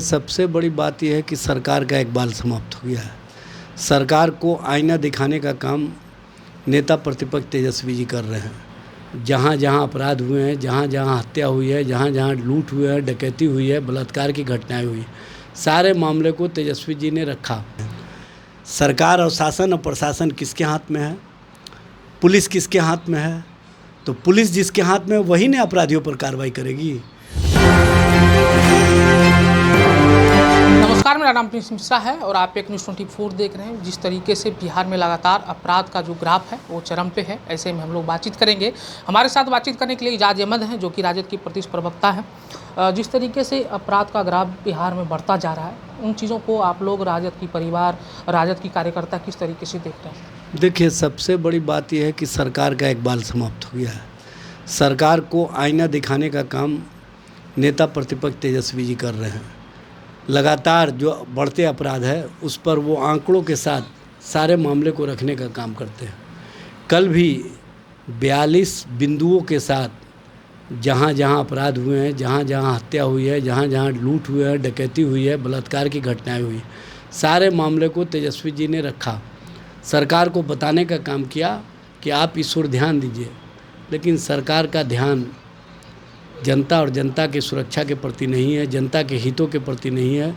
सबसे बड़ी बात यह है कि सरकार का इकबाल समाप्त हो गया है। सरकार को आईना दिखाने का काम नेता प्रतिपक्ष तेजस्वी जी कर रहे हैं। जहाँ जहाँ अपराध हुए हैं, जहाँ जहाँ हत्या हुई है, जहाँ जहाँ लूट हुए हैं, डकैती हुई है, बलात्कार की घटनाएं हुई, सारे मामले को तेजस्वी जी ने रखा। सरकार और शासन और प्रशासन किसके हाथ में है? पुलिस किसके हाथ में है? तो पुलिस जिसके हाथ में है वही ने अपराधियों पर कार्रवाई करेगी। नमस्कार, मेरा नाम प्रिंस मिश्रा है और आप एक न्यूज़ 24 देख रहे हैं। जिस तरीके से बिहार में लगातार अपराध का जो ग्राफ है वो चरम पे है, ऐसे में हम लोग बातचीत करेंगे। हमारे साथ बातचीत करने के लिए इजाज़ अहमद हैं, जो कि राजद की प्रदेश प्रवक्ता हैं। जिस तरीके से अपराध का ग्राफ बिहार में बढ़ता जा रहा है, उन चीज़ों को आप लोग राजद की परिवार, राजद की कार्यकर्ता किस तरीके से देख रहे हैं? देखिए, सबसे बड़ी बात यह है कि सरकार का इकबाल समाप्त हो गया है। सरकार को आईना दिखाने का काम नेता प्रतिपक्ष तेजस्वी जी कर रहे हैं। लगातार जो बढ़ते अपराध है उस पर वो आंकड़ों के साथ सारे मामले को रखने का काम करते हैं। कल भी 42 बिंदुओं के साथ जहाँ जहाँ अपराध हुए हैं, जहाँ जहाँ हत्या हुई है, जहाँ जहाँ लूट हुए हैं, डकैती हुई है, बलात्कार की घटनाएं हुई, सारे मामले को तेजस्वी जी ने रखा। सरकार को बताने का काम किया कि आप इस ओर ध्यान दीजिए, लेकिन सरकार का ध्यान जनता और जनता की सुरक्षा के प्रति नहीं है, जनता के हितों के प्रति नहीं है,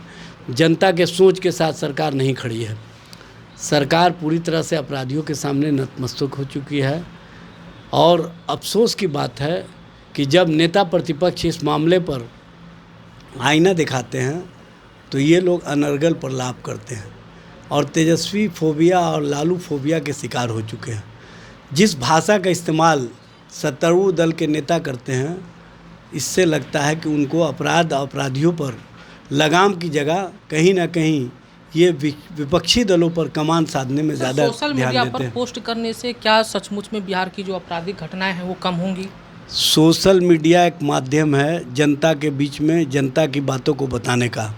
जनता के सोच के साथ सरकार नहीं खड़ी है। सरकार पूरी तरह से अपराधियों के सामने नतमस्तक हो चुकी है। और अफसोस की बात है कि जब नेता प्रतिपक्ष इस मामले पर आईना दिखाते हैं तो ये लोग अनर्गल प्रलाप करते हैं और तेजस्वी फोबिया और लालू फोबिया के शिकार हो चुके हैं। जिस भाषा का इस्तेमाल सत्तारूढ़ दल के नेता करते हैं, इससे लगता है कि उनको अपराधियों पर लगाम की जगह कहीं ना कहीं ये विपक्षी दलों पर कमान साधने में ज़्यादा सोशल ध्यान मीडिया देते पर हैं। पोस्ट करने से क्या सचमुच में बिहार की जो आपराधिक घटनाएं हैं वो कम होंगी? सोशल मीडिया एक माध्यम है जनता के बीच में जनता की बातों को बताने का,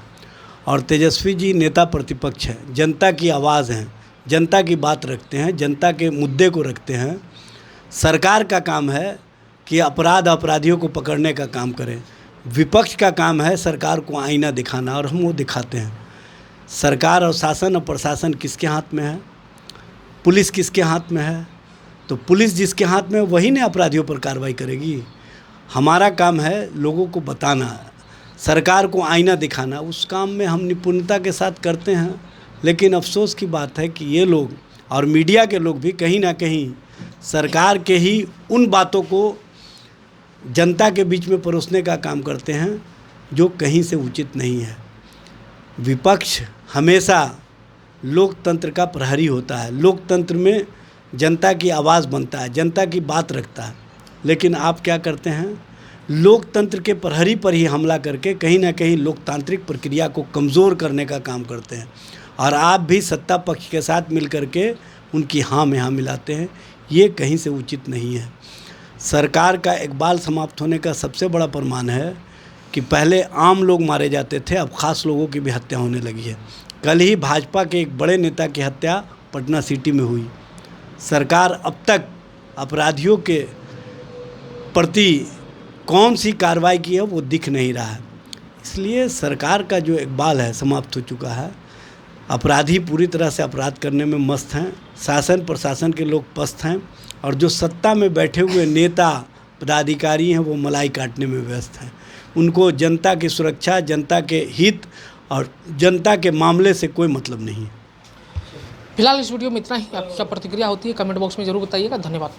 और तेजस्वी जी नेता प्रतिपक्ष हैं, जनता की आवाज़ हैं, जनता की बात रखते हैं, जनता के मुद्दे को रखते हैं। सरकार का काम है कि अपराधियों को पकड़ने का काम करें। विपक्ष का काम है सरकार को आईना दिखाना, और हम वो दिखाते हैं। सरकार और शासन और प्रशासन किसके हाथ में है? पुलिस किसके हाथ में है? तो पुलिस जिसके हाथ में है वही ने अपराधियों पर कार्रवाई करेगी। हमारा काम है लोगों को बताना, सरकार को आईना दिखाना। उस काम में हम निपुणता के साथ करते हैं, लेकिन अफसोस की बात है कि ये लोग और मीडिया के लोग भी कहीं ना कहीं सरकार के ही उन बातों को जनता के बीच में परोसने का काम करते हैं जो कहीं से उचित नहीं है। विपक्ष हमेशा लोकतंत्र का प्रहरी होता है। लोकतंत्र में जनता की आवाज़ बनता है, जनता की बात रखता है। लेकिन आप क्या करते हैं? लोकतंत्र के प्रहरी पर ही हमला करके कहीं ना कहीं लोकतांत्रिक प्रक्रिया को कमज़ोर करने का काम करते हैं, और आप भी सत्ता पक्ष के साथ मिल करके उनकी हाँ में हाँ मिलाते हैं। ये कहीं से उचित नहीं है। सरकार का इकबाल समाप्त होने का सबसे बड़ा प्रमाण है कि पहले आम लोग मारे जाते थे, अब ख़ास लोगों की भी हत्या होने लगी है। कल ही भाजपा के एक बड़े नेता की हत्या पटना सिटी में हुई। सरकार अब तक अपराधियों के प्रति कौन सी कार्रवाई की है वो दिख नहीं रहा है। इसलिए सरकार का जो इकबाल है समाप्त हो चुका है। अपराधी पूरी तरह से अपराध करने में मस्त हैं, शासन प्रशासन के लोग पस्त हैं, और जो सत्ता में बैठे हुए नेता पदाधिकारी हैं वो मलाई काटने में व्यस्त हैं। उनको जनता की सुरक्षा, जनता के हित और जनता के मामले से कोई मतलब नहीं है। फिलहाल इस वीडियो में इतना ही। आपकी क्या प्रतिक्रिया होती है कमेंट बॉक्स में जरूर बताइएगा। धन्यवाद।